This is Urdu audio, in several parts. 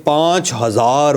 5000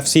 FC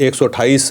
128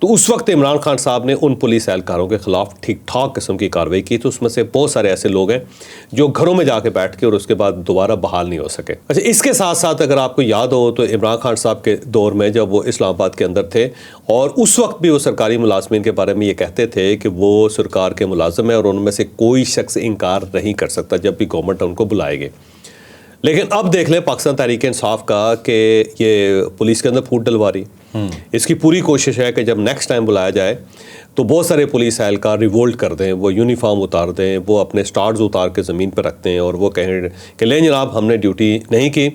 تو اس وقت عمران خان صاحب نے ان پولیس اہلکاروں کے خلاف ٹھیک ٹھاک قسم کی کارروائی کی، تو اس میں سے بہت سارے ایسے لوگ ہیں جو گھروں میں جا کے بیٹھ کے اور اس کے بعد دوبارہ بحال نہیں ہو سکے۔ اچھا، اس کے ساتھ ساتھ اگر آپ کو یاد ہو تو عمران خان صاحب کے دور میں جب وہ اسلام آباد کے اندر تھے اور اس وقت بھی وہ سرکاری ملازمین کے بارے میں یہ کہتے تھے کہ وہ سرکار کے ملازم ہیں اور ان میں سے کوئی شخص انکار نہیں کر سکتا جب بھی گورنمنٹ ان کو بلائے گی۔ لیکن اب دیکھ لیں پاکستان تحریک انصاف کا کہ یہ پولیس کے اندر پھوٹ ڈلوا رہی، اس کی پوری کوشش ہے کہ جب نیکسٹ ٹائم بلایا جائے تو بہت سارے پولیس اہلکار ریولٹ کر دیں، وہ یونیفارم اتار دیں، وہ اپنے سٹارز اتار کے زمین پہ رکھتے ہیں اور وہ کہیں کہ لیں جناب ہم نے ڈیوٹی نہیں کی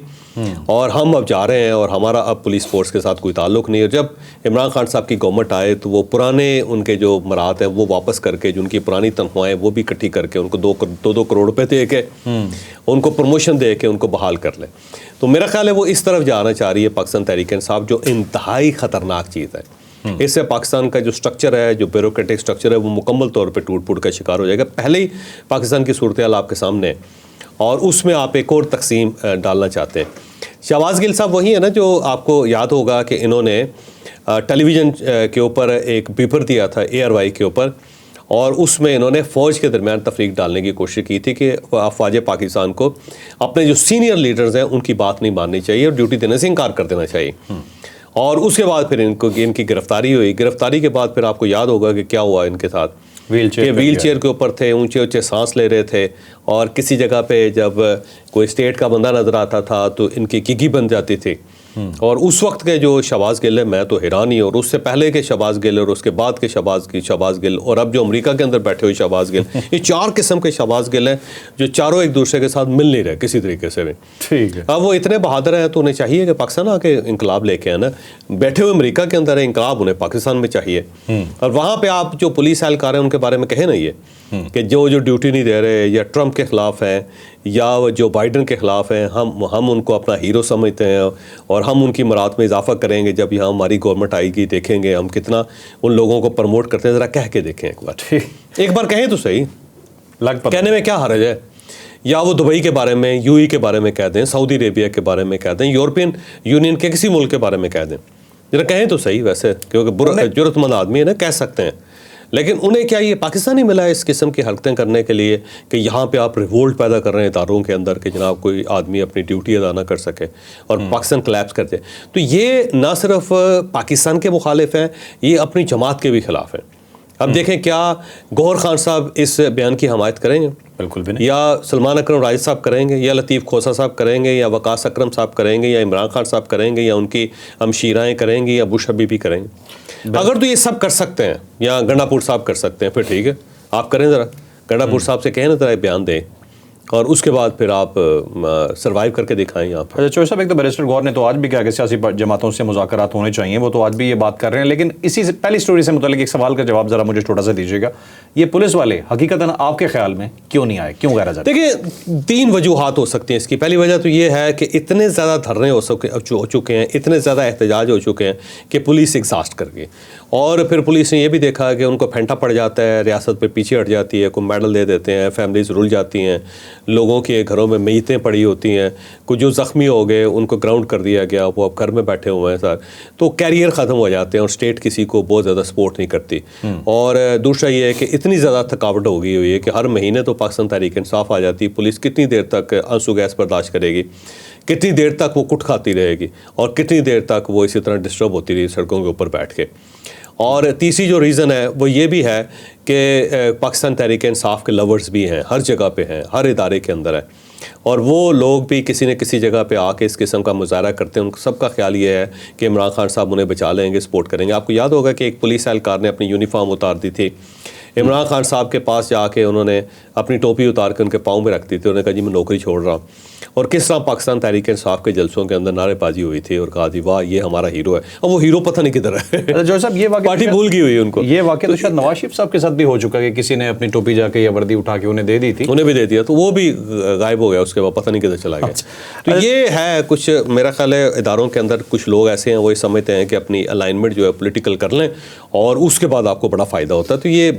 اور ہم اب جا رہے ہیں اور ہمارا اب پولیس فورس کے ساتھ کوئی تعلق نہیں ہے۔ جب عمران خان صاحب کی گورنمنٹ آئے تو وہ پرانے ان کے جو مراد ہیں وہ واپس کر کے، جو ان کی پرانی تنخواہیں وہ بھی اکٹھی کر کے ان کو 2 کروڑ روپے دے کے ان کو پروموشن دے کے ان کو بحال کر لیں۔ تو میرا خیال ہے وہ اس طرف جانا چاہ رہی ہے پاکستان تحریک انصاف، جو انتہائی خطرناک چیز ہے۔ اس سے پاکستان کا جو سٹرکچر ہے، جو بیوروکریٹک سٹرکچر ہے، وہ مکمل طور پہ ٹوٹ پھوٹ کا شکار ہو جائے گا۔ پہلے ہی پاکستان کی صورتحال آپ کے سامنے ہے اور اس میں آپ ایک اور تقسیم ڈالنا چاہتے ہیں۔ شہباز گل صاحب وہی ہے نا جو آپ کو یاد ہوگا کہ انہوں نے ٹیلی ویژن کے اوپر ایک پیپر دیا تھا ARY کے اوپر، اور اس میں انہوں نے فوج کے درمیان تفریق ڈالنے کی کوشش کی تھی کہ افواج پاکستان کو اپنے جو سینئر لیڈرز ہیں ان کی بات نہیں ماننی چاہیے اور ڈیوٹی دینے سے انکار کر دینا چاہیے۔ اور اس کے بعد پھر ان کی گرفتاری ہوئی۔ گرفتاری کے بعد پھر آپ کو یاد ہوگا کہ کیا ہوا ان کے ساتھ، ویل چیئر کے اوپر تھے، اونچے اونچے سانس لے رہے تھے، اور کسی جگہ پہ جب کوئی اسٹیٹ کا بندہ نظر آتا تھا تو ان کی گگی بن جاتی تھی۔ اور اس وقت کے جو شہباز گل ہے، میں تو حیران ہی، اور اس سے پہلے کے شہباز گل اور اس کے بعد کے شہباز گل اور اب جو امریکہ کے اندر بیٹھے ہوئے شہباز گل، یہ 4 قسم کے شہباز گل ہیں جو چاروں ایک دوسرے کے ساتھ مل نہیں رہے کسی طریقے سے بھی۔ ٹھیک ہے، اب وہ اتنے بہادر ہیں تو انہیں چاہیے کہ پاکستان آ کے انقلاب لے کے آنا۔ بیٹھے ہوئے امریکہ کے اندر ہے، انقلاب انہیں پاکستان میں چاہیے، اور وہاں پہ آپ جو پولیس اہلکار ہیں ان کے بارے میں کہیں نا یہ کہ جو ڈیوٹی نہیں دے رہے یا ٹرمپ کے خلاف ہیں یا جو بائیڈن کے خلاف ہیں، ہم ان کو اپنا ہیرو سمجھتے ہیں اور ہم ان کی مراد میں اضافہ کریں گے جب یہاں ہماری گورنمنٹ آئے گی، دیکھیں گے ہم کتنا ان لوگوں کو پروموٹ کرتے ہیں۔ ذرا کہہ کے دیکھیں ایک بار کہیں تو صحیح، کہنے میں کیا حرج ہے؟ یا وہ دبئی کے بارے میں، UAE کے بارے میں کہہ دیں، سعودی عربیہ کے بارے میں کہہ دیں، یورپین یونین کے کسی ملک کے بارے میں کہہ دیں، ذرا کہیں تو صحیح۔ ویسے کیونکہ جرت مند آدمی ہے نا، کہہ سکتے ہیں، لیکن انہیں کیا یہ پاکستان ہی ملا ہے اس قسم کی حرکتیں کرنے کے لیے کہ یہاں پہ آپ ریوولٹ پیدا کر رہے ہیں اداروں کے اندر کہ جناب کوئی آدمی اپنی ڈیوٹی ادا نہ کر سکے اور پاکستان کلیپس کر دے۔ تو یہ نہ صرف پاکستان کے مخالف ہیں، یہ اپنی جماعت کے بھی خلاف ہیں۔ اب دیکھیں کیا گوہر خان صاحب اس بیان کی حمایت کریں گے؟ بالکل بھی نہیں۔ یا سلمان اکرم راجد صاحب کریں گے، یا لطیف کھوسہ صاحب کریں گے، یا وقاص اکرم صاحب کریں گے، یا عمران خان صاحب کریں گے، یا ان کی ہمشیرائیں کریں گی، یا بش حبیبی کریں گے؟ اگر تو یہ سب کر سکتے ہیں یا گنڈا پور صاحب کر سکتے ہیں پھر ٹھیک ہے، آپ کریں، ذرا گنڈا پور صاحب سے کہیں نا ذرا بیان دیں اور اس کے بعد پھر آپ سروائیو کر کے دکھائیں یہاں پر۔ چوہدری صاحب، ایک تو بیرسٹر گور نے تو آج بھی کہا کہ سیاسی جماعتوں سے مذاکرات ہونے چاہیے، وہ تو آج بھی یہ بات کر رہے ہیں، لیکن اسی سے پہلی سٹوری سے متعلق ایک سوال کا جواب ذرا مجھے چھوٹا سا دیجیے گا۔ یہ پولیس والے حقیقتاً آپ کے خیال میں کیوں نہیں آئے، کیوں غیر حاضر؟ دیکھیں 3 وجوہات ہو سکتی ہیں اس کی۔ پہلی وجہ تو یہ ہے کہ اتنے زیادہ دھرنے ہو چکے ہیں، اتنے زیادہ احتجاج ہو چکے ہیں کہ پولیس ایگزاسٹ کر گئی، اور پھر پولیس نے یہ بھی دیکھا کہ ان کو پھینٹا پڑ جاتا ہے، ریاست پہ پیچھے ہٹ جاتی ہے، کوئی میڈل دے دیتے ہیں، فیملیز رل جاتی ہیں، لوگوں کے گھروں میں میتیں پڑی ہوتی ہیں، کچھ جو زخمی ہو گئے ان کو گراؤنڈ کر دیا گیا، وہ اب گھر میں بیٹھے ہوئے ہیں سر، تو کیریئر ختم ہو جاتے ہیں اور اسٹیٹ کسی کو بہت زیادہ سپورٹ نہیں کرتی۔ اور دوسرا یہ ہے کہ اتنی زیادہ تھکاوٹ ہو گئی ہوئی ہے کہ ہر مہینے تو پاکستان تحریک انصاف آ جاتی ہے، پولیس کتنی دیر تک آنسو گیس برداشت کرے گی، کتنی دیر تک وہ کٹ کھاتی رہے گی، اور کتنی دیر تک وہ اسی طرح ڈسٹرب ہوتی رہی سڑکوں کے اوپر بیٹھ کے۔ اور تیسری جو ریزن ہے وہ یہ بھی ہے کہ پاکستان تحریک انصاف کے لورز بھی ہیں، ہر جگہ پہ ہیں، ہر ادارے کے اندر ہے، اور وہ لوگ بھی کسی نہ کسی جگہ پہ آ کے اس قسم کا مظاہرہ کرتے ہیں۔ ان سب کا خیال یہ ہے کہ عمران خان صاحب انہیں بچا لیں گے، سپورٹ کریں گے۔ آپ کو یاد ہوگا کہ ایک پولیس اہلکار نے اپنی یونیفارم اتار دی تھی، عمران خان صاحب کے پاس جا کے انہوں نے اپنی ٹوپی اتار کے ان کے پاؤں میں رکھ دی تھی، انہوں نے کہا جی میں نوکری چھوڑ رہا ہوں، اور کس طرح پاکستان تحریک انصاف کے جلسوں کے اندر نعرے بازی ہوئی تھی اور کہا جی واہ یہ ہمارا ہیرو ہے، اور وہ ہیرو پتہ نہیں کدھر ہے، جو صاحب یہ واقعہ پارٹی بھول گئی ہوئی ان کو۔ یہ واقعہ تو شاید نواز شریف صاحب کے ساتھ بھی ہو چکا کہ کسی نے اپنی ٹوپی جا کے یا وردی اٹھا کے انہیں دے دی تھی، انہیں بھی دے دیا تو وہ بھی غائب ہو گیا، اس کے بعد پتہ نہیں کدھر چلا گیا۔ تو یہ ہے کچھ، میرا خیال ہے اداروں کے اندر کچھ لوگ ایسے ہیں وہ یہ سمجھتے ہیں کہ اپنی الائنمنٹ جو ہے پولیٹیکل کر لیں اور اس کے بعد آپ کو بڑا فائدہ ہوتا ہے، تو یہ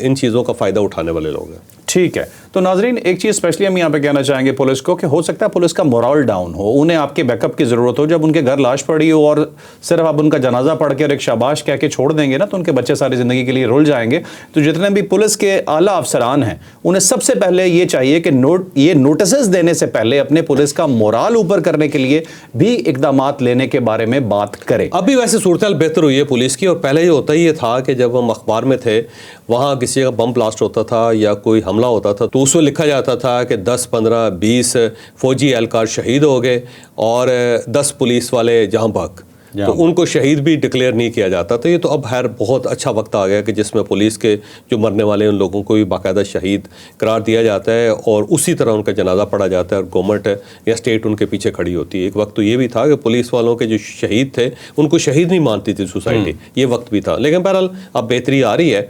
ان چیزوں کا فائدہ اٹھانے والے لوگ ہیں۔ ٹھیک ہے۔ تو ناظرین ایک چیز اسپیشلی ہم یہاں پہ کہنا چاہیں گے پولیس کو کہ ہو سکتا ہے پولیس کا مورال ڈاؤن ہو, انہیں آپ کے بیک اپ کی ضرورت ہو. جب ان کے گھر لاش پڑی ہو اور صرف آپ ان کا جنازہ پڑھ کے اور ایک شاباش کہہ کے چھوڑ دیں گے نا تو ان کے بچے ساری زندگی کے لیے رول جائیں گے. تو جتنے بھی پولیس کے اعلیٰ افسران ہیں انہیں سب سے پہلے یہ چاہیے کہ یہ نوٹسز دینے سے پہلے اپنے پولیس کا مورال اوپر کرنے کے لیے بھی اقدامات لینے کے بارے میں بات کریں. ابھی ویسے صورتحال بہتر ہوئی ہے پولیس کی, اور پہلے یہ ہوتا ہی یہ تھا کہ جب ہم اخبار میں تھے وہاں کسی کا بم بلاسٹ ہوتا تھا یا کوئی حملہ ہوتا تھا تو اس میں لکھا جاتا تھا کہ 10 15 20 فوجی اہلکار شہید ہو گئے اور 10 پولیس والے جہاں بھاگ, تو ان کو شہید بھی ڈکلیئر نہیں کیا جاتا. تو یہ تو اب خیر بہت اچھا وقت آ گیا کہ جس میں پولیس کے جو مرنے والے ان لوگوں کو بھی باقاعدہ شہید قرار دیا جاتا ہے اور اسی طرح ان کا جنازہ پڑھا جاتا ہے اور گورنمنٹ یا اسٹیٹ ان کے پیچھے کھڑی ہوتی ہے. ایک وقت تو یہ بھی تھا کہ پولیس والوں کے جو شہید تھے ان کو شہید نہیں مانتی تھی سوسائٹی, یہ وقت بھی تھا. لیکن بہرحال اب بہتری آ رہی ہے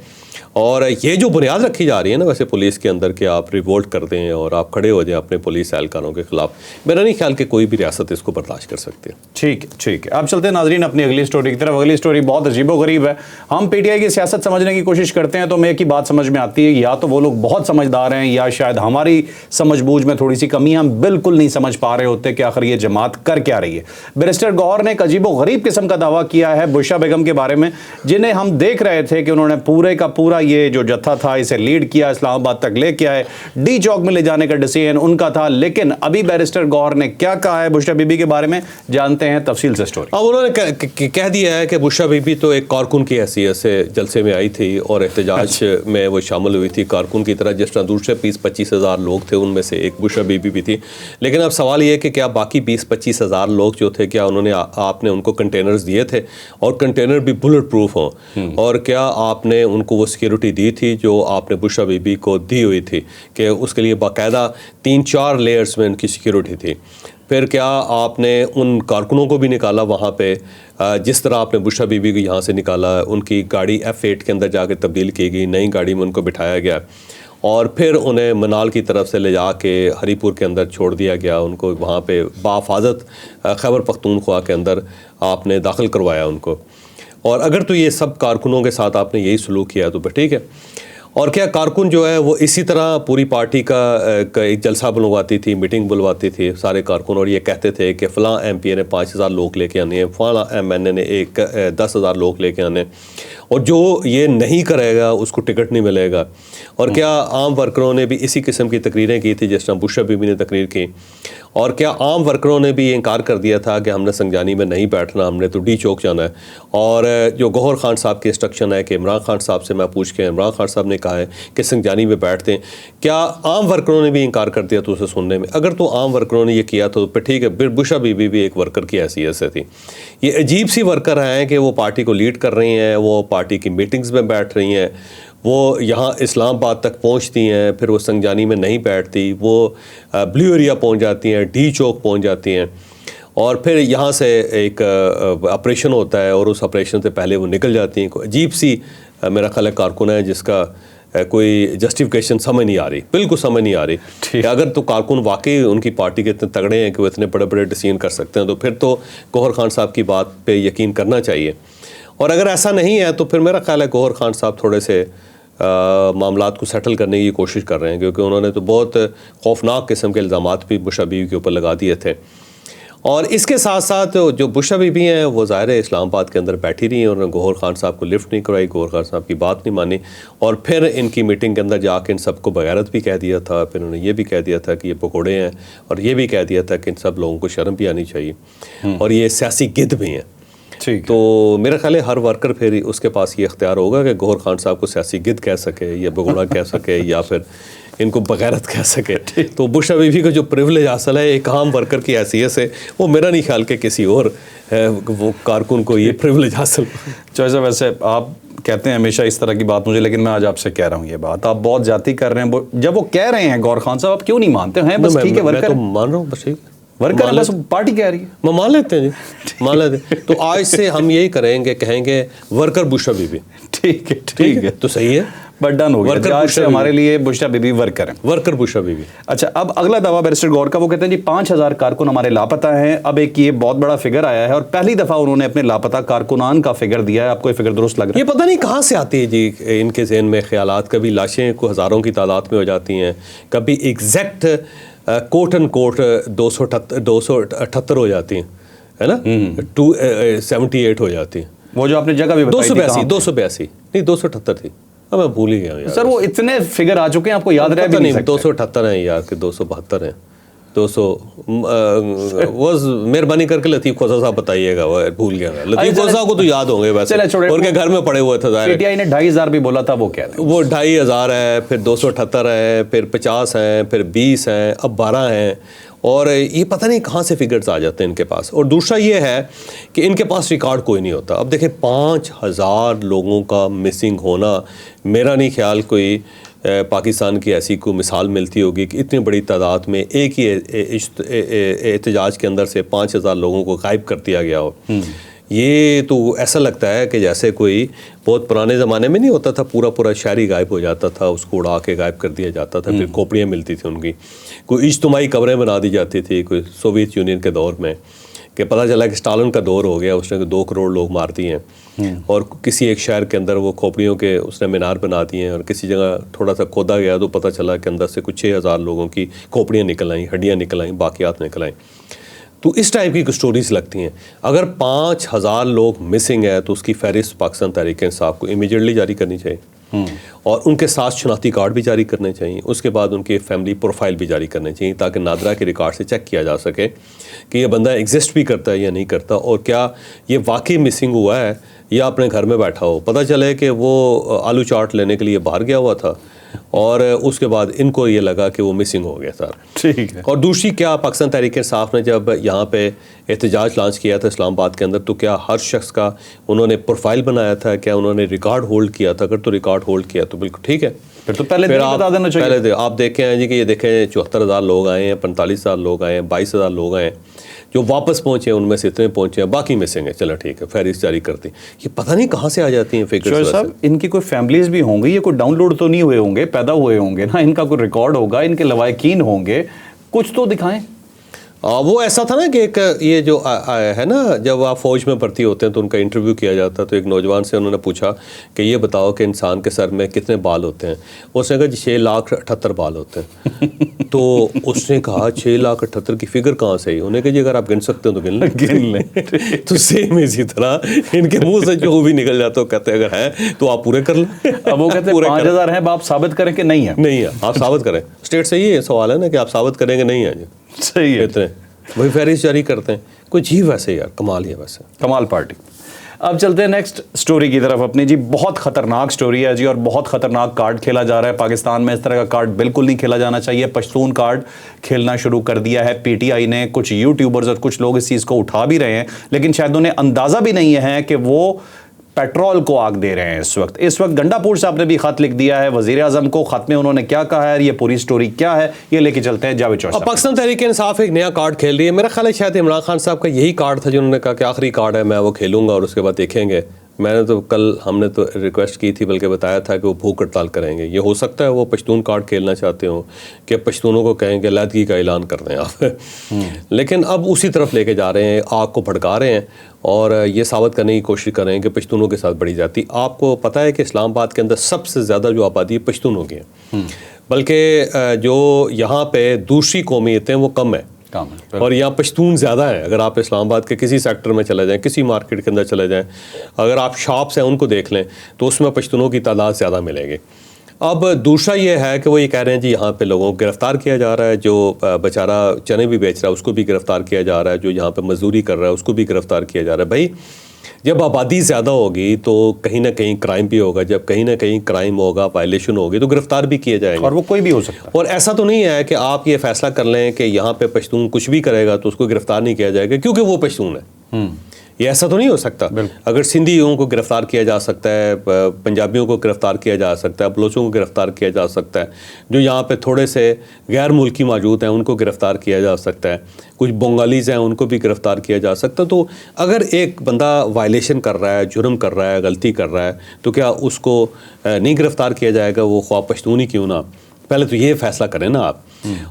اور یہ جو بنیاد رکھی جا رہی ہے نا ویسے پولیس کے اندر کہ آپ ریوولٹ کر دیں اور آپ کھڑے ہو جائیں اپنے پولیس اہلکاروں کے خلاف, میرا نہیں خیال کہ کوئی بھی ریاست اس کو برداشت کر سکتے ہیں. ٹھیک ہے اب چلتے ہیں ناظرین اپنی اگلی سٹوری کی طرف. اگلی سٹوری بہت عجیب و غریب ہے. ہم پی ٹی آئی کی سیاست سمجھنے کی کوشش کرتے ہیں تو ہمیں ایک ہی بات سمجھ میں آتی ہے, یا تو وہ لوگ بہت سمجھدار ہیں یا شاید ہماری سمجھ بوجھ میں تھوڑی سی کمی ہے, ہم بالکل نہیں سمجھ پا رہے ہوتے کہ آخر یہ جماعت کر کیا رہی ہے. بیرسٹر گوہر نے ایک عجیب و غریب قسم کا دعویٰ کیا ہے بشرا بیگم کے بارے میں, جنہیں ہم دیکھ رہے تھے کہ انہوں نے پورے کا پورا یہ جو جتھا تھا اسے لیڈ کیا, اسلام آباد تک لے کے آئے, ڈی چوک میں لے جانے کا ڈیسیژن ان کا تھا. لیکن ابھی بیرسٹر گوہر نے کیا کہا ہے بشرا بی بی کے بارے میں, جانتے ہیں تفصیل سے سٹوری. اب انہوں نے کہہ دیا ہے کہ بشرا بی بی تو ایک کارکن کی حیثیت سے جلسے میں آئی تھی اور احتجاج میں وہ شامل ہوئی تھی کارکن کی طرح, جس طرح دوسرے 20-25 ہزار لوگ تھے ان میں سے ایک بشرا بی بی بھی تھی. لیکن اب سوال یہ کہ کیا باقی 20-25 ہزار لوگ جو تھے کیا انہوں نے آپ نے ان کو کنٹینرز دیے تھے اور کنٹینر بھی بلٹ پروف ہوں, اور کیا آپ نے ان کو وہ سیکیورٹی دی تھی جو آپ نے بشرا بی بی کو دی ہوئی تھی کہ اس کے لیے باقاعدہ 3-4 لیئرز میں ان کی سیکیورٹی تھی. پھر کیا آپ نے ان کارکنوں کو بھی نکالا وہاں پہ جس طرح آپ نے بشرا بی بی کو یہاں سے نکالا, ان کی گاڑی F8 کے اندر جا کے تبدیل کی گئی, نئی گاڑی میں ان کو بٹھایا گیا اور پھر انہیں منال کی طرف سے لے جا کے ہری پور کے اندر چھوڑ دیا گیا, ان کو وہاں پہ بحفاظت خیبر پختونخوا کے اندر آپ نے داخل کروایا ان کو. اور اگر تو یہ سب کارکنوں کے ساتھ آپ نے یہی سلوک کیا تو پھر ٹھیک ہے. اور کیا کارکن جو ہے وہ اسی طرح پوری پارٹی کا ایک جلسہ بلواتی تھی, میٹنگ بلواتی تھی سارے کارکن, اور یہ کہتے تھے کہ فلاں ایم پی اے نے 5000 لوگ لے کے آنے ہیں, فلاں ایم این اے نے 10,000 لوگ لے کے آنے, اور جو یہ نہیں کرے گا اس کو ٹکٹ نہیں ملے گا. اور کیا عام ورکروں نے بھی اسی قسم کی تقریریں کی تھی جس طرح بشرا بی بی نے تقریر کی. اور کیا عام ورکروں نے بھی یہ انکار کر دیا تھا کہ ہم نے سنگجانی میں نہیں بیٹھنا, ہم نے تو ڈی چوک جانا ہے. اور جو گوہر خان صاحب کی انسٹرکشن ہے کہ عمران خان صاحب سے میں پوچھ کے, عمران خان صاحب نے کہا ہے کہ سنگجانی میں بیٹھتے ہیں, کیا عام ورکروں نے بھی انکار کر دیا تو اسے سننے میں؟ اگر تو عام ورکروں نے یہ کیا تو پھر ٹھیک ہے, بشرا بی بی بھی ایک ورکر کی حیثیت سے تھی. یہ عجیب سی ورکر ہیں کہ وہ پارٹی کو لیڈ کر رہی ہیں, وہ پارٹی کی میٹنگز میں بیٹھ رہی ہیں, وہ یہاں اسلام آباد تک پہنچتی ہیں, پھر وہ سنگجانی میں نہیں بیٹھتی, وہ بلیو ایریا پہنچ جاتی ہیں, ڈی چوک پہنچ جاتی ہیں, اور پھر یہاں سے ایک آپریشن ہوتا ہے اور اس آپریشن سے پہلے وہ نکل جاتی ہیں. کوئی عجیب سی میرا خیال ہے کارکن ہے جس کا کوئی جسٹیفیکیشن سمجھ نہیں آ رہی, بالکل سمجھ نہیں آ رہی. کہ اگر تو کارکن واقعی ان کی پارٹی کے اتنے تگڑے ہیں کہ وہ اتنے بڑے بڑے ڈیسیژن کر سکتے ہیں تو پھر تو گوہر خان صاحب کی بات پہ یقین کرنا چاہیے. اور اگر ایسا نہیں ہے تو پھر میرا خیال ہے گوہر خان صاحب تھوڑے سے معاملات کو سیٹل کرنے کی کوشش کر رہے ہیں, کیونکہ انہوں نے تو بہت خوفناک قسم کے الزامات بھی بشرا بی بی کے اوپر لگا دیے تھے. اور اس کے ساتھ ساتھ جو بشرا بی بی ہیں وہ ظاہر ہے اسلام آباد کے اندر بیٹھی رہی ہیں, اور انہوں نے گوہر خان صاحب کو لفٹ نہیں کروائی, گوہر خان صاحب کی بات نہیں مانی, اور پھر ان کی میٹنگ کے اندر جا کے ان سب کو بغیرت بھی کہہ دیا تھا. پھر انہوں نے یہ بھی کہہ دیا تھا کہ یہ پکوڑے ہیں, اور یہ بھی کہہ دیا تھا کہ ان سب لوگوں کو شرم بھی آنی چاہیے, اور یہ سیاسی گدھ بھی ہیں. تو میرا خیال ہے ہر ورکر پھر اس کے پاس یہ اختیار ہوگا کہ گوہر خان صاحب کو سیاسی گدھ کہہ سکے یا بگوڑا کہہ سکے یا پھر ان کو بغیرت کہہ سکے. تو بشرا بی بی کا جو پریولیج حاصل ہے ایک عام ورکر کی حیثیت سے, وہ میرا نہیں خیال کہ کسی اور وہ کارکن کو یہ پریولیج حاصل. چوہے صاحب ویسے آپ کہتے ہیں ہمیشہ اس طرح کی بات مجھے, لیکن میں آج آپ سے کہہ رہا ہوں یہ بات آپ بہت زیادتی کر رہے ہیں. جب وہ کہہ رہے ہیں گوہر خان صاحب آپ کیوں نہیں مانتے ہیں؟ بس ٹھیک ہے, میں تو مان رہا ہوں, بس ٹھیک ورکر بس پارٹی کہہ رہی ہے, میں مان لیتے ہیں جی, مان لیتے ہیں. تو آج سے ہم یہی کریں گے, کہیں گے ورکر بشرا بی بی. ٹھیک ہے تو صحیح ہے. بٹ ڈن ہو گیا، آج سے ہمارے لیے بشرا بی بی ورکر ہیں. Worker Bushra bibi. اچھا، اب اگلا دعویٰ بیرسٹر گور کا، وہ کہتے ہیں جی 5,000 کارکن ہمارے لاپتہ ہیں. اب ایک یہ بہت بڑا فگر آیا ہے اور پہلی دفعہ انہوں نے اپنے لاپتہ کارکنان کا فگر دیا ہے. آپ کو یہ فگر درست لگ رہا ہے؟ یہ پتہ نہیں کہاں سے آتی ہے جی ان کے ذہن میں خیالات. کبھی لاشیں کو ہزاروں کی تعداد میں ہو جاتی ہیں، کبھی ایگزیکٹ کوٹ اینڈ کوٹ 278 ہو جاتی ہیں، ہے نا، 278 ہو جاتی ہیں. وہ جو آپ نے جگہ بھی بتائی تھی 282 نہیں 278 تھی. اب میں بھول ہی گیا یار. سر وہ اتنے فگر آ چکے ہیں آپ کو یاد رہ بھی نہیں سکتے. 278 ہیں یار کہ 272 ہیں. 200 وہ مہربانی کر کے لطیف کھوسا صاحب بتائیے گا، وہ بھول گیا. لطیف کھوسا صاحب کو تو یاد ہوں گے ویسے، اور کے گھر میں پڑے ہوئے تھے. پی ٹی آئی نے 2,500 بھی بولا تھا، وہ کیا تھا؟ وہ 2,500 ہے، پھر 278 ہے، پھر 50 ہیں، پھر 20 ہیں، اب 12 ہیں. اور یہ پتہ نہیں کہاں سے فگرز آ جاتے ہیں ان کے پاس. اور دوسرا یہ ہے کہ ان کے پاس ریکارڈ کوئی نہیں ہوتا. اب دیکھیں 5,000 لوگوں کا مسنگ ہونا، میرا نہیں خیال کوئی پاکستان کی ایسی کوئی مثال ملتی ہوگی کہ اتنی بڑی تعداد میں ایک ہی احتجاج کے اندر سے 5,000 لوگوں کو غائب کر دیا گیا ہو. یہ تو ایسا لگتا ہے کہ جیسے کوئی بہت پرانے زمانے میں نہیں ہوتا تھا، پورا شہر ہی غائب ہو جاتا تھا، اس کو اڑا کے غائب کر دیا جاتا تھا، پھر کھوپڑیاں ملتی تھیں ان کی، کوئی اجتماعی قبریں بنا دی جاتی تھی کوئی سوویت یونین کے دور میں، کہ پتہ چلا کہ اسٹالن کا دور ہو گیا، اس نے 2 کروڑ لوگ مار دیے ہیں، اور کسی ایک شہر کے اندر وہ کھوپڑیوں کے اس نے مینار بنا دیے ہیں، اور کسی جگہ تھوڑا سا کھودا گیا تو پتہ چلا کہ اندر سے کچھ 6,000 لوگوں کی کھوپڑیاں نکل آئیں، ہڈیاں نکل آئیں، باقیات نکل آئیں. تو اس ٹائپ کی سٹوریز لگتی ہیں. اگر 5,000 لوگ مسنگ ہے تو اس کی فہرست پاکستان تحریک انصاف کو امیجیٹلی جاری کرنی چاہیے، اور ان کے ساتھ شناختی کارڈ بھی جاری کرنے چاہیے. اس کے بعد ان کے فیملی پروفائل بھی جاری کرنے چاہیے، تاکہ نادرا کے ریکارڈ سے چیک کیا جا سکے کہ یہ بندہ ایگزسٹ بھی کرتا ہے یا نہیں کرتا، اور کیا یہ واقعی مسنگ ہوا ہے یا اپنے گھر میں بیٹھا ہو. پتہ چلے کہ وہ آلو چاٹ لینے کے لیے باہر گیا ہوا تھا اور اس کے بعد ان کو یہ لگا کہ وہ مسنگ ہو گیا سر. ٹھیک ہے. اور دوسری کیا پاکستان تحریک انصاف نے جب یہاں پہ احتجاج لانچ کیا تھا اسلام آباد کے اندر، تو کیا ہر شخص کا انہوں نے پروفائل بنایا تھا؟ کیا انہوں نے ریکارڈ ہولڈ کیا تھا؟ اگر تو ریکارڈ ہولڈ کیا تو بالکل ٹھیک ہے، پھر تو پہلے بتا دینا چاہیے. پہلے آپ دیکھیں ہیں جی کہ یہ دیکھیں 74,000 لوگ آئے ہیں، 45,000 لوگ آئے ہیں، 22,000 لوگ آئے ہیں، جو واپس پہنچے ہیں ان میں سے اتنے پہنچے ہیں، باقی مسنگ ہیں. چلو ٹھیک ہے، فہرست جاری کرتے ہیں. یہ پتہ نہیں کہاں سے آ جاتی ہیں فگرز. صاحب ان کی کوئی فیملیز بھی ہوں گی، یہ کوئی ڈاؤن لوڈ تو نہیں ہوئے ہوں گے، پیدا ہوئے ہوں گے نا، ان کا کوئی ریکارڈ ہوگا، ان کے لوائقین ہوں گے، کچھ تو دکھائیں. وہ ایسا تھا نا کہ ایک یہ جو ہے نا، جب آپ فوج میں بھرتی ہوتے ہیں تو ان کا انٹرویو کیا جاتا ہے، تو ایک نوجوان سے انہوں نے پوچھا کہ یہ بتاؤ کہ انسان کے سر میں کتنے بال ہوتے ہیں. اس نے کہا جی 6,78,000 بال ہوتے ہیں. تو اس نے کہا 6,78,000 کی فگر کہاں سے؟ انہوں نے کہا جی اگر آپ گن سکتے ہیں تو گن لیں. تو سیم اسی طرح ان کے منہ سے جو بھی نکل جاتا ہے کہتے ہیں اگر ہے تو آپ پورے کر لیں. اب وہ کہتے ہیں 5,000 ہیں، آپ ثابت کریں کہ نہیں ہے. نہیں ہے، آپ ثابت کریں. اسٹیٹ سے یہ سوال ہے نا کہ آپ ثابت کریں کہ نہیں ہے. جی صحیح ہے، اتنے وہی فہرست جاری کرتے ہیں. کوئی جی ویسے یار کمال ہی ہے، ویسے کمال پارٹی. اب چلتے ہیں نیکسٹ سٹوری کی طرف اپنی. جی بہت خطرناک سٹوری ہے جی، اور بہت خطرناک کارڈ کھیلا جا رہا ہے پاکستان میں. اس طرح کا کارڈ بالکل نہیں کھیلا جانا چاہیے. پشتون کارڈ کھیلنا شروع کر دیا ہے پی ٹی آئی نے. کچھ یوٹیوبرز اور کچھ لوگ اس چیز کو اٹھا بھی رہے ہیں، لیکن شاید انہیں اندازہ بھی نہیں ہے کہ وہ پیٹرول کو آگ دے رہے ہیں. اس وقت گنڈا پور صاحب نے بھی خط لکھ دیا ہے وزیر اعظم کو. خط میں انہوں نے کیا کہا ہے، یہ پوری سٹوری کیا ہے، یہ لے کے چلتے ہیں جاوید چوہدری صاحب. پاکستان تحریک انصاف ایک نیا کارڈ کھیل رہی ہے. میرا خیال ہے شاید عمران خان صاحب کا یہی کارڈ تھا جنہوں نے کہا کہ آخری کارڈ ہے، میں وہ کھیلوں گا اور اس کے بعد دیکھیں گے. میں نے تو کل ہم نے تو ریکویسٹ کی تھی، بلکہ بتایا تھا کہ وہ بھوک ہڑتال کریں گے. یہ ہو سکتا ہے وہ پشتون کارڈ کھیلنا چاہتے ہوں کہ پشتونوں کو کہیں کہ علیحدگی کا اعلان کر دیں آپ. لیکن اب اسی طرف لے کے جا رہے ہیں، آگ کو بھڑکا رہے ہیں اور یہ ثابت کرنے کی کوشش کر رہے ہیں کہ پشتونوں کے ساتھ بڑی جاتی. آپ کو پتہ ہے کہ اسلام آباد کے اندر سب سے زیادہ جو آبادی پشتونوں کی ہے، بلکہ جو یہاں پہ دوسری قومیتیں وہ کم ہیں، اور یہاں پشتون زیادہ ہیں. اگر آپ اسلام آباد کے کسی سیکٹر میں چلے جائیں، کسی مارکیٹ کے اندر چلے جائیں، اگر آپ شاپس ہیں ان کو دیکھ لیں تو اس میں پشتونوں کی تعداد زیادہ ملے گی. اب دوسرا یہ ہے کہ وہ یہ کہہ رہے ہیں جی یہاں پہ لوگوں کو گرفتار کیا جا رہا ہے، جو بیچارہ چنے بھی بیچ رہا ہے اس کو بھی گرفتار کیا جا رہا ہے، جو یہاں پہ مزدوری کر رہا ہے اس کو بھی گرفتار کیا جا رہا ہے. بھائی جب آبادی زیادہ ہوگی تو کہیں نہ کہیں کرائم بھی ہوگا، جب کہیں نہ کہیں کرائم ہوگا، وائلیشن ہوگی تو گرفتار بھی کیے جائیں گے، اور وہ کوئی بھی ہو سکتا ہے. اور ایسا تو نہیں ہے کہ آپ یہ فیصلہ کر لیں کہ یہاں پہ پشتون کچھ بھی کرے گا تو اس کو گرفتار نہیں کیا جائے گا کیونکہ وہ پشتون ہے. یہ ایسا تو نہیں ہو سکتا. اگر سندھیوں کو گرفتار کیا جا سکتا ہے, پنجابیوں کو گرفتار کیا جا سکتا ہے, بلوچوں کو گرفتار کیا جا سکتا ہے, جو یہاں پہ تھوڑے سے غیر ملکی موجود ہیں ان کو گرفتار کیا جا سکتا ہے, کچھ بنگالیز ہیں ان کو بھی گرفتار کیا جا سکتا ہے, تو اگر ایک بندہ وائلیشن کر رہا ہے, جرم کر رہا ہے, غلطی کر رہا ہے, تو کیا اس کو نہیں گرفتار کیا جائے گا, وہ خواہ پشتون ہی کیوں نہ؟ پہلے تو یہ فیصلہ کریں نا آپ.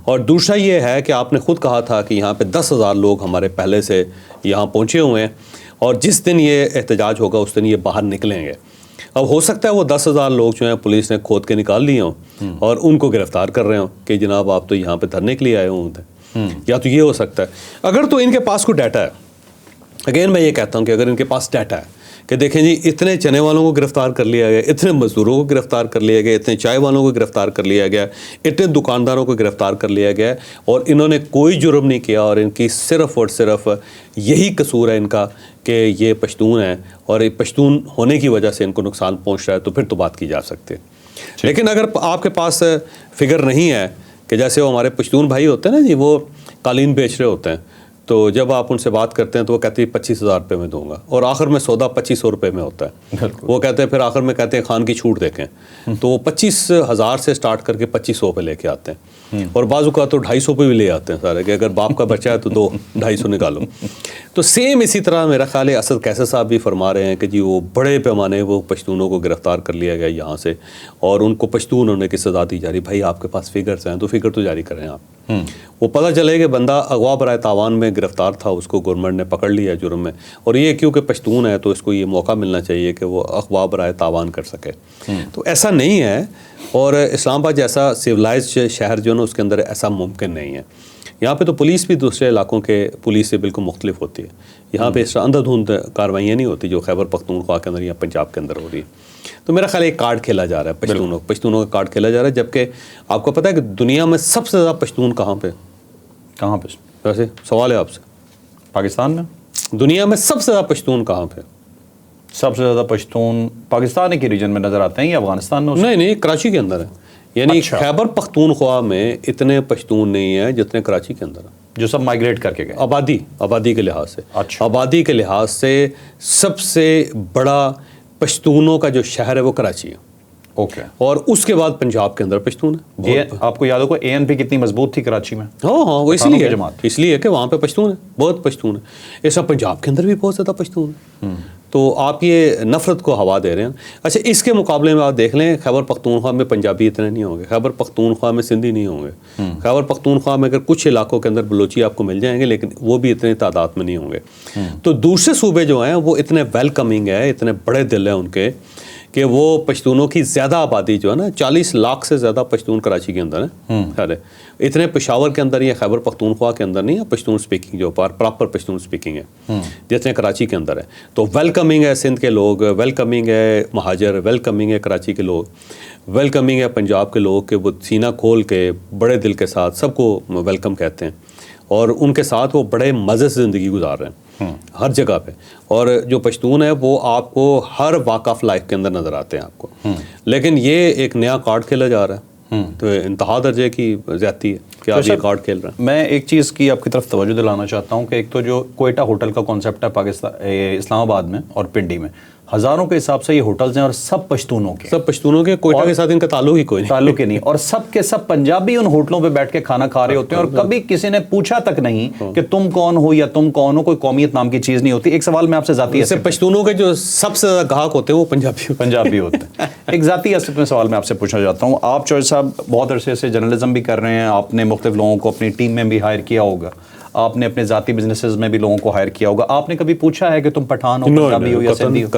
اور دوسرا یہ ہے کہ آپ نے خود کہا تھا کہ یہاں پہ 10,000 لوگ ہمارے پہلے سے یہاں پہنچے ہوئے ہیں, اور جس دن یہ احتجاج ہوگا اس دن یہ باہر نکلیں گے. اب ہو سکتا ہے وہ 10,000 لوگ جو ہیں پولیس نے کھود کے نکال لیے ہوں اور ان کو گرفتار کر رہے ہوں کہ جناب آپ تو یہاں پہ دھرنے کے لیے آئے ہوں. یا تو یہ ہو سکتا ہے. اگر تو ان کے پاس کوئی ڈیٹا ہے, اگین میں یہ کہتا ہوں کہ اگر ان کے پاس ڈیٹا ہے کہ دیکھیں جی اتنے چنے والوں کو گرفتار کر لیا گیا, اتنے مزدوروں کو گرفتار کر لیا گیا, اتنے چائے والوں کو گرفتار کر لیا گیا, اتنے دکانداروں کو گرفتار کر لیا گیا, اور انہوں نے کوئی جرم نہیں کیا, اور ان کی صرف اور صرف یہی قصور ہے ان کا کہ یہ پشتون ہیں اور پشتون ہونے کی وجہ سے ان کو نقصان پہنچ رہا ہے, تو پھر تو بات کی جا سکتی ہے. لیکن اگر آپ کے پاس فگر نہیں ہے کہ جیسے وہ ہمارے پشتون بھائی ہوتے ہیں نا جی, وہ قالین بیچ رہے ہوتے ہیں, تو جب آپ ان سے بات کرتے ہیں تو وہ کہتے ہیں 25,000 روپے میں دوں گا, اور آخر میں سودا 2,500 روپے میں ہوتا ہے. وہ کہتے ہیں پھر آخر میں کہتے ہیں خان کی چھوٹ دیکھیں, تو وہ 25,000 سے سٹارٹ کر کے 2,500 پہ لے کے آتے ہیں, اور بعض اوقات تو 250 پہ بھی لے آتے ہیں سارے, کہ اگر باپ کا بچہ ہے تو 250 نکالو. تو سیم اسی طرح میرا خیال ہے اسد قیصر صاحب بھی فرما رہے ہیں کہ جی وہ بڑے پیمانے وہ پشتونوں کو گرفتار کر لیا گیا یہاں سے, اور ان کو پشتون ہونے کی سزا دی جا رہی. بھائی آپ کے پاس فگرز ہیں تو فگر تو جاری کریں آپ. وہ پتہ چلے کہ بندہ اغوا برائے تاوان میں گرفتار تھا, اس کو گورنمنٹ نے پکڑ لیا جرم میں, اور یہ کیونکہ پشتون ہے تو اس کو یہ موقع ملنا چاہیے کہ وہ اغوا برائے تاوان کر سکے. تو ایسا نہیں ہے, اور اسلام آباد جیسا سویلائزڈ شہر جو ہے نا اس کے اندر ایسا ممکن نہیں ہے. یہاں پہ تو پولیس بھی دوسرے علاقوں کے پولیس سے بالکل مختلف ہوتی ہے. یہاں پہ اس طرح اندھا دھند کاروائیاں نہیں ہوتی جو خیبر پختونخوا کے اندر یا پنجاب کے اندر ہو رہی ہے. تو میرا خیال ایک کارڈ کھیلا جا رہا ہے پشتونوں کا کارڈ کھیلا جا رہا ہے, جبکہ آپ کو پتہ ہے کہ دنیا میں سب سے زیادہ پشتون کہاں پہ ویسے سوال ہے آپ سے, پاکستان میں دنیا میں سب سے زیادہ پشتون کہاں پہ؟ سب سے زیادہ پشتون پاکستان کے ریجن میں نظر آتے ہیں یا افغانستان میں؟ نہیں, کراچی کے اندر ہے. یعنی خیبر پختونخوا میں اتنے پشتون نہیں ہیں جتنے کراچی کے اندر ہیں, جو سب مائگریٹ کر کے گئے آبادی کے لحاظ سے. اچھا. آبادی کے لحاظ سے سب سے بڑا پشتونوں کا جو شہر ہے وہ کراچی ہے. اوکے. اور اس کے بعد پنجاب کے اندر پشتون ہے. آپ کو یاد ہوگا ANP کتنی مضبوط تھی کراچی میں؟ ہاں وہ اس لیے کہ وہاں پہ پشتون ہے, بہت پشتون ہے. ایسا پنجاب کے اندر بھی بہت زیادہ پشتون ہے. تو آپ یہ نفرت کو ہوا دے رہے ہیں. اچھا, اس کے مقابلے میں آپ دیکھ لیں خیبر پختونخوا میں پنجابی اتنے نہیں ہوں گے, خیبر پختونخوا میں سندھی نہیں ہوں گے, خیبر پختونخوا میں اگر کچھ علاقوں کے اندر بلوچی آپ کو مل جائیں گے لیکن وہ بھی اتنے تعداد میں نہیں ہوں گے. تو دوسرے صوبے جو ہیں وہ اتنے ویلکمنگ ہے, اتنے بڑے دل ہیں ان کے, کہ وہ پشتونوں کی زیادہ آبادی جو ہے نا 40 لاکھ سے زیادہ پشتون کراچی کے اندر ہیں. خیر اتنے پشاور کے اندر یا خیبر پختونخوا کے اندر نہیں ہے پشتون سپیکنگ, جو پراپر پشتون سپیکنگ ہے جتنے کراچی کے اندر ہے. تو ویلکمنگ ہے سندھ کے لوگ, ویلکمنگ ہے مہاجر, ویلکمنگ ہے کراچی کے لوگ, ویلکمنگ ہے پنجاب کے لوگ, کہ وہ سینہ کھول کے بڑے دل کے ساتھ سب کو ویلکم کہتے ہیں, اور ان کے ساتھ وہ بڑے مزے سے زندگی گزار رہے ہیں ہر جگہ پہ. اور جو پشتون ہے وہ آپ کو ہر واک آف لائف کے اندر نظر آتے ہیں آپ کو. لیکن یہ ایک نیا کارڈ کھیلا جا رہا ہے, تو انتہا درجے کی زیادتی ہے کہ آپ یہ کارڈ کھیل رہے ہیں. میں ایک چیز کی آپ کی طرف توجہ دلانا چاہتا ہوں کہ ایک تو جو کوئٹہ ہوٹل کا کانسیپٹ ہے پاکستان اسلام آباد میں اور پنڈی میں, ہزاروں کے حساب سے یہ ہوٹلز ہیں اور سب پشتونوں کے, کوئٹہ کے ساتھ ان کا تعلق ہی کوئی نہیں, تعلق ہی نہیں, اور سب کے سب پنجابی ان ہوٹلوں پہ بیٹھ کے کھانا کھا رہے ہوتے ہیں, اور کبھی کسی نے پوچھا تک نہیں کہ تم کون ہو یا تم کون ہو, کوئی قومیت نام کی چیز نہیں ہوتی. ایک سوال میں آپ سے ذاتی پشتونوں کے جو سب سے زیادہ گاہک ہوتے ہیں وہ پنجابی ہوتے ہیں. ایک ذاتی حیثیت میں سوال میں آپ سے پوچھنا چاہتا ہوں, آپ چوہے صاحب بہت عرصے سے جرنلزم بھی کر رہے ہیں, آپ نے مختلف لوگوں کو اپنی ٹیم میں بھی ہائر کیا ہوگا, آپ نے اپنے ذاتی بزنسز میں بھی لوگوں کو ہائر کیا ہوگا, آپ نے کبھی پوچھا ہے کہ تم پٹھان ہو, پنجابی ہو یا سندھی ہو؟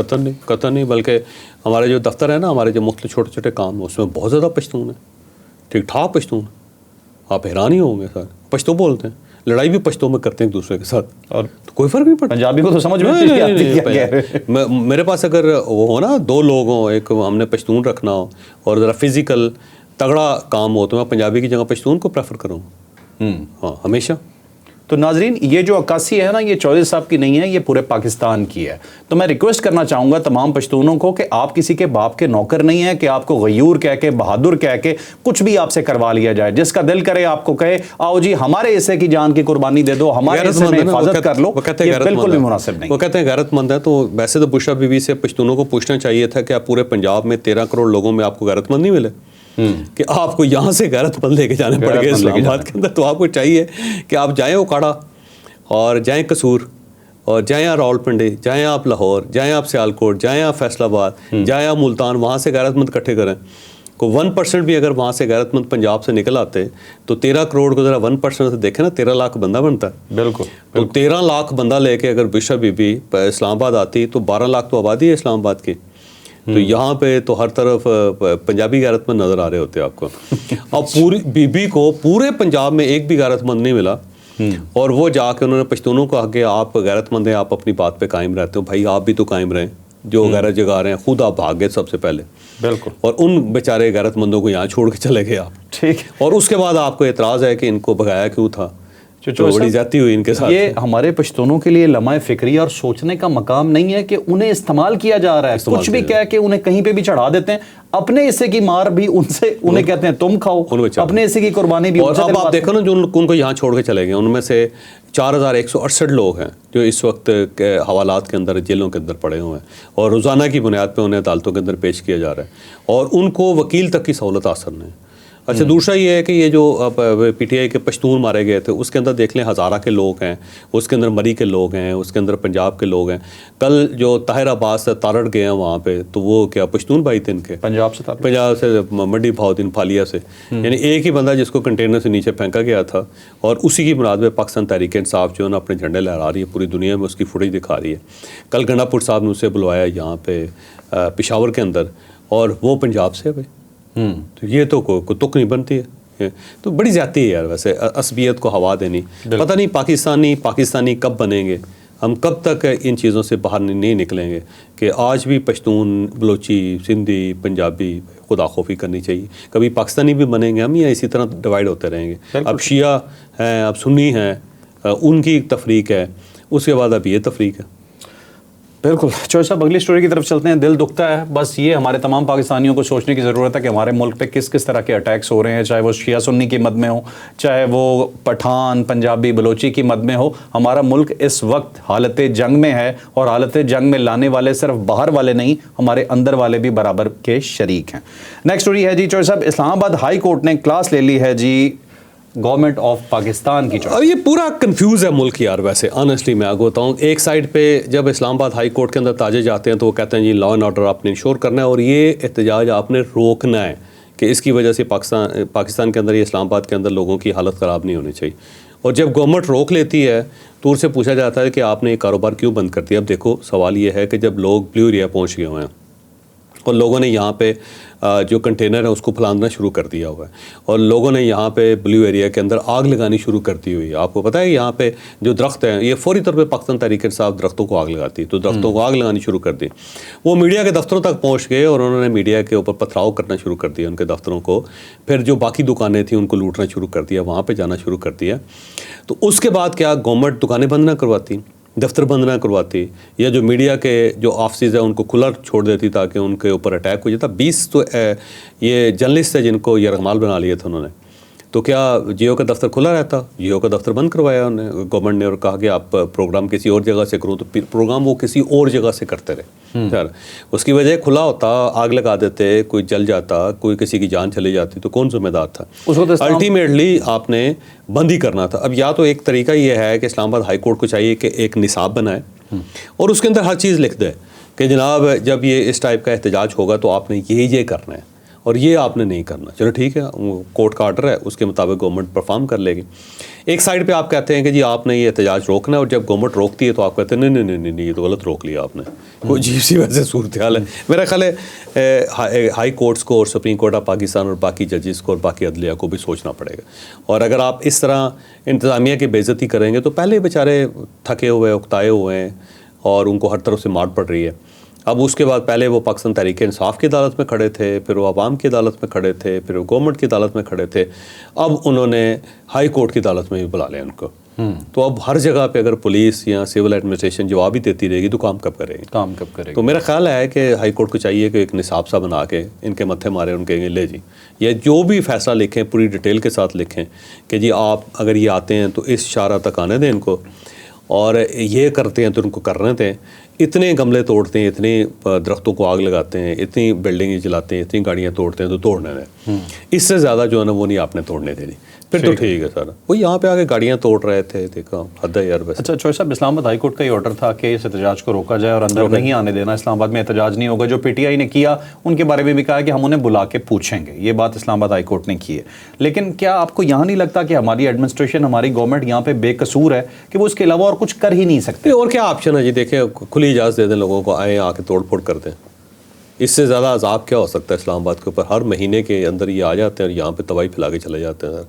قطر نہیں, بلکہ ہمارے جو دفتر ہے نا, ہمارے جو مختلف چھوٹے چھوٹے کام ہیں اس میں بہت زیادہ پشتون ہیں, ٹھیک ٹھاک پشتون ہیں. آپ حیران ہی ہوں گے سر, پشتو بولتے ہیں, لڑائی بھی پشتوں میں کرتے ہیں ایک دوسرے کے ساتھ, اور کوئی فرق نہیں پڑتا. پنجابی کو تو سمجھ میں نہیں. میرے پاس اگر وہ ہو نا 2 لوگ ہوں, ایک ہم نے پشتون رکھنا ہو اور ذرا فزیکل تگڑا کام ہو, تو میں پنجابی کی جگہ پشتون کو پریفر کروں. ہاں ہمیشہ. تو ناظرین یہ جو عکاسی ہے نا یہ چودھری صاحب کی نہیں ہے, یہ پورے پاکستان کی ہے. تو میں ریکویسٹ کرنا چاہوں گا تمام پشتونوں کو کہ آپ کسی کے باپ کے نوکر نہیں ہیں کہ آپ کو غیور کہہ کے, بہادر کہہ کے کچھ بھی آپ سے کروا لیا جائے. جس کا دل کرے آپ کو کہے آؤ جی ہمارے حصے کی جان کی قربانی دے دو, ہمارے حصے میں حفاظت کر لو, یہ بالکل بھی مناسب نہیں. وہ کہتے ہیں غیرت مند ہے. تو ویسے تو بشرا بی بی سے پشتونوں کو پوچھنا چاہیے تھا کہ آپ پورے پنجاب میں 13 کروڑ لوگوں میں آپ کو غیرت مند نہیں ملے کہ آپ کو یہاں سے غیرت مند لے کے جانے پڑ گئے اسلام آباد کے اندر. تو آپ کو چاہیے کہ آپ جائیں اوکاڑا اور جائیں قصور اور جائیں آپ راولپنڈی, جائیں آپ لاہور, جائیں آپ سیالکوٹ, جائیں آپ فیصل آباد, جائیں آپ ملتان, وہاں سے غیرت مند اکٹھے کریں. کو 1% بھی اگر وہاں سے غیرت مند پنجاب سے نکل آتے تو 13 کروڑ کو ذرا 1% سے دیکھیں نا, 13 لاکھ بندہ بنتا ہے. بالکل. تو 13 لاکھ بندہ لے کے اگر بشرا بی بی اسلام آباد آتی تو 12 لاکھ تو آبادی ہے اسلام آباد کی. تو یہاں پہ تو ہر طرف پنجابی غیرت مند نظر آ رہے ہوتے آپ کو. اور پوری بی بی کو پورے پنجاب میں ایک بھی غیرت مند نہیں ملا, اور وہ جا کے انہوں نے پشتونوں کو آگے آپ غیرت مند ہیں, آپ اپنی بات پہ قائم رہتے ہو. بھائی آپ بھی تو قائم رہیں, جو غیرت جگا رہے ہیں خود آپ بھاگ گئے سب سے پہلے. بالکل. اور ان بیچارے غیرت مندوں کو یہاں چھوڑ کے چلے گئے آپ. ٹھیک. اور اس کے بعد آپ کو اعتراض ہے کہ ان کو بھگایا کیوں تھا, جو بڑی زیادتی ہوئی ان کے ساتھ. یہ ہمارے پشتونوں کے لیے لمحہ فکری اور سوچنے کا مقام نہیں ہے کہ انہیں استعمال کیا جا رہا ہے. کچھ بھی کہہ کے انہیں کہیں پہ بھی چڑھا دیتے ہیں. اپنے حصے کی مار بھی ان سے انہیں کہتے ہیں تم کھاؤ, اپنے حصے کی قربانی بھی. اور اب آپ دیکھو نا جو ان کو یہاں چھوڑ کے چلے گئے, ان میں سے 4168 لوگ ہیں جو اس وقت کے حوالات کے اندر جیلوں کے اندر پڑے ہوئے ہیں, اور روزانہ کی بنیاد پہ انہیں عدالتوں کے اندر پیش کیا جا رہا ہے, اور ان کو وکیل تک کی سہولت حاصل نہیں. اچھا دوسرا یہ ہے کہ یہ جو پی ٹی آئی کے پشتون مارے گئے تھے اس کے اندر دیکھ لیں ہزارہ کے لوگ ہیں, اس کے اندر مری کے لوگ ہیں, اس کے اندر پنجاب کے لوگ ہیں. کل جو طاہر عباس سے تارڑ گئے ہیں وہاں پہ, تو وہ کیا پشتون بھائی تھے ان کے, پنجاب سے منڈی بھاؤدین پھالیا سے. یعنی ایک ہی بندہ جس کو کنٹینر سے نیچے پھینکا گیا تھا, اور اسی کی بنیاد پہ پاکستان تحریک انصاف جو ہے نا اپنے جھنڈے لہرا رہی ہے, پوری دنیا میں اس کی فوٹیج دکھا رہی ہے. کل گنڈا پور صاحب نے اسے بلوایا یہاں پہ پشاور کے اندر, اور وہ پنجاب سے ہے بھائی. تو یہ تو کوئی تک نہیں بنتی ہے. تو بڑی زیادتی ہے یار ویسے عصبیت کو ہوا دینی. پتہ نہیں پاکستانی کب بنیں گے, ہم کب تک ان چیزوں سے باہر نہیں نکلیں گے کہ آج بھی پشتون, بلوچی, سندھی, پنجابی خدا خوفی کرنی چاہیے. کبھی پاکستانی بھی بنیں گے ہم, یا اسی طرح ڈیوائڈ ہوتے رہیں گے. اب شیعہ ہیں, اب سنی ہیں, ان کی ایک تفریق ہے, اس کے بعد اب یہ تفریق ہے. بالکل. چوہدری صاحب اگلی سٹوری کی طرف چلتے ہیں. دل دکھتا ہے. بس یہ ہمارے تمام پاکستانیوں کو سوچنے کی ضرورت ہے کہ ہمارے ملک پہ کس کس طرح کے اٹیکس ہو رہے ہیں, چاہے وہ شیعہ سنی کی مد میں ہو, چاہے وہ پٹھان, پنجابی, بلوچی کی مد میں ہو. ہمارا ملک اس وقت حالت جنگ میں ہے, اور حالت جنگ میں لانے والے صرف باہر والے نہیں, ہمارے اندر والے بھی برابر کے شریک ہیں. نیکسٹ سٹوری ہے جی چوہدری صاحب, اسلام آباد ہائی کورٹ نے کلاس لے لی ہے جی گورنمنٹ آف پاکستان کی. اور یہ پورا کنفیوز ہے ملک یار ویسے آنیسٹلی میں آگے بتاؤں. ایک سائڈ پہ جب اسلام آباد ہائی کورٹ کے اندر تاجے جاتے ہیں تو وہ کہتے ہیں جی لا اینڈ آرڈر آپ نے انشور کرنا ہے, اور یہ احتجاج آپ نے روکنا ہے کہ اس کی وجہ سے پاکستان کے اندر, یہ اسلام آباد کے اندر لوگوں کی حالت خراب نہیں ہونی چاہیے. اور جب گورنمنٹ روک لیتی ہے تو ان سے پوچھا جاتا ہے کہ آپ نے یہ کاروبار کیوں بند کر دیا. اب دیکھو سوال یہ ہے کہ جب لوگ بلیو ایریا پہنچ گئے ہوئے ہیں اور لوگوں نے یہاں پہ جو کنٹینر ہے اس کو پھلانا شروع کر دیا ہوا ہے, اور لوگوں نے یہاں پہ بلیو ایریا کے اندر آگ لگانی شروع کر دی ہوئی ہے. آپ کو پتہ ہے یہاں پہ جو درخت ہیں یہ فوری طور پہ پاکستان تحریک انصاف درختوں کو آگ لگاتی ہے, تو درختوں کو آگ لگانی شروع کر دی. وہ میڈیا کے دفتروں تک پہنچ گئے اور انہوں نے میڈیا کے اوپر پتھراؤ کرنا شروع کر دیا ان کے دفتروں کو. پھر جو باقی دکانیں تھیں ان کو لوٹنا شروع کر دیا, وہاں پہ جانا شروع کر دیا. تو اس کے بعد کیا گورنمنٹ دکانیں بند نہ کرواتی, دفتر بند نہ کرواتی, یا جو میڈیا کے جو آفسز ہیں ان کو کھلا چھوڑ دیتی تاکہ ان کے اوپر اٹیک ہو جاتا. 20 تو یہ جرنلسٹ ہے جن کو یہ رغمال بنا لیا تھا انہوں نے, تو کیا جیو کا دفتر کھلا رہتا؟ جیو کا دفتر بند کروایا انہوں نے گورنمنٹ نے, اور کہا کہ آپ پروگرام کسی اور جگہ سے کروں, تو پروگرام وہ کسی اور جگہ سے کرتے رہے. یار اس کی وجہ کھلا ہوتا, آگ لگا دیتے, کوئی جل جاتا, کوئی کسی کی جان چلی جاتی, تو کون ذمہ دار تھا؟ الٹیمیٹلی آپ نے بند ہی کرنا تھا. اب یا تو ایک طریقہ یہ ہے کہ اسلام آباد ہائی کورٹ کو چاہیے کہ ایک نصاب بنائے اور اس کے اندر ہر چیز لکھ دے کہ جناب جب یہ اس ٹائپ کا احتجاج ہوگا تو آپ نے یہ کرنا ہے اور یہ آپ نے نہیں کرنا. چلو ٹھیک ہے, کورٹ کا آرڈر ہے, اس کے مطابق گورنمنٹ پرفارم کر لے گی. ایک سائڈ پہ آپ کہتے ہیں کہ جی آپ نے یہ احتجاج روکنا ہے, اور جب گورنمنٹ روکتی ہے تو آپ کہتے ہیں نہیں یہ تو غلط روک لیا آپ نے. وہ عجیب سی ویسے صورتحال ہے. میرا خیال ہے ہائی کورٹس کو اور سپریم کورٹ آف پاکستان اور باقی ججز کو اور باقی عدلیہ کو بھی سوچنا پڑے گا. اور اگر آپ اس طرح انتظامیہ کی بے عزتی کریں گے تو پہلے بیچارے تھکے ہوئے اکتائے ہوئے ہیں اور ان کو ہر طرف سے مار پڑ رہی ہے. اب اس کے بعد پہلے وہ پاکستان تحریک انصاف کی عدالت میں کھڑے تھے, پھر وہ عوام کی عدالت میں کھڑے تھے, پھر وہ گورنمنٹ کی عدالت میں کھڑے تھے, اب انہوں نے ہائی کورٹ کی عدالت میں بھی بلا لیا ان کو. تو اب ہر جگہ پہ اگر پولیس یا سول ایڈمنسٹریشن جواب ہی دیتی رہے گی تو کام کب کرے گی؟ تو میرا خیال ہے کہ ہائی کورٹ کو چاہیے کہ ایک نصاب سا بنا کے ان کے متھے مارے، ان کے لے جی یہ جو بھی فیصلہ لکھیں پوری ڈیٹیل کے ساتھ لکھیں کہ جی آپ اگر یہ آتے ہیں تو اس اشارہ تک آنے دیں ان کو، اور یہ کرتے ہیں تو ان کو کرنے دیں، اتنے گملے توڑتے ہیں، اتنے درختوں کو آگ لگاتے ہیں، اتنی بلڈنگیں جلاتے ہیں، اتنی گاڑیاں توڑتے ہیں تو توڑنے دیں، اس سے زیادہ جو ہے نا وہ نہیں آپ نے توڑنے دینی، پھر تو ٹھیک ہے سر۔ وہ یہاں پہ آگے گاڑیاں توڑ رہے تھے، دیکھا حد ہے یار بس۔ اچھا چوہے صاحب، اسلام آباد ہائی کورٹ کا یہ آرڈر تھا کہ اس احتجاج کو روکا جائے اور اندر نہیں آنے دینا، اسلام آباد میں احتجاج نہیں ہوگا۔ جو پی ٹی آئی نے کیا ان کے بارے میں بھی کہا کہ ہم انہیں بلا کے پوچھیں گے، یہ بات اسلام آباد ہائی کورٹ نے کی ہے۔ لیکن کیا آپ کو یہاں نہیں لگتا کہ ہماری ایڈمنسٹریشن، ہماری گورنمنٹ یہاں پہ بے قصور ہے کہ وہ اس کے علاوہ اور کچھ کر ہی نہیں سکتے؟ اور کیا آپشن ہے جی؟ دیکھیں کھلی اجازت دے دیں لوگوں کو، آئیں آ کے توڑ پھوڑ کر دیں، اس سے زیادہ عذاب کیا ہو سکتا ہے اسلام آباد کے اوپر؟ ہر مہینے کے اندر یہ آ جاتے ہیں اور یہاں پہ تباہی پھیلا کے چلے جاتے ہیں۔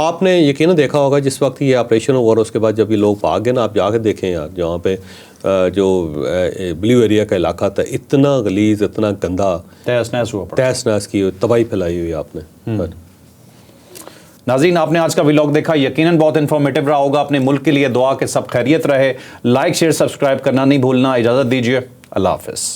آپ نے یقیناً دیکھا ہوگا جس وقت یہ آپریشن ہوا اور اس کے بعد جب یہ لوگ بھاگ گئے نا، آپ جا کے دیکھیں یار جہاں پہ جو بلیو ایریا کا علاقہ تھا، اتنا غلیظ، اتنا گندا، تہس نہس کی ہوئی، تباہی پھیلائی ہوئی آپ نے۔ ناظرین، آپ نے آج کا ولاگ دیکھا، یقیناً بہت انفارمیٹیو رہا ہوگا۔ اپنے ملک کے لیے دعا کہ سب خیریت رہے، لائک شیئر سبسکرائب کرنا نہیں بھولنا۔ اجازت دیجیے، اللہ حافظ۔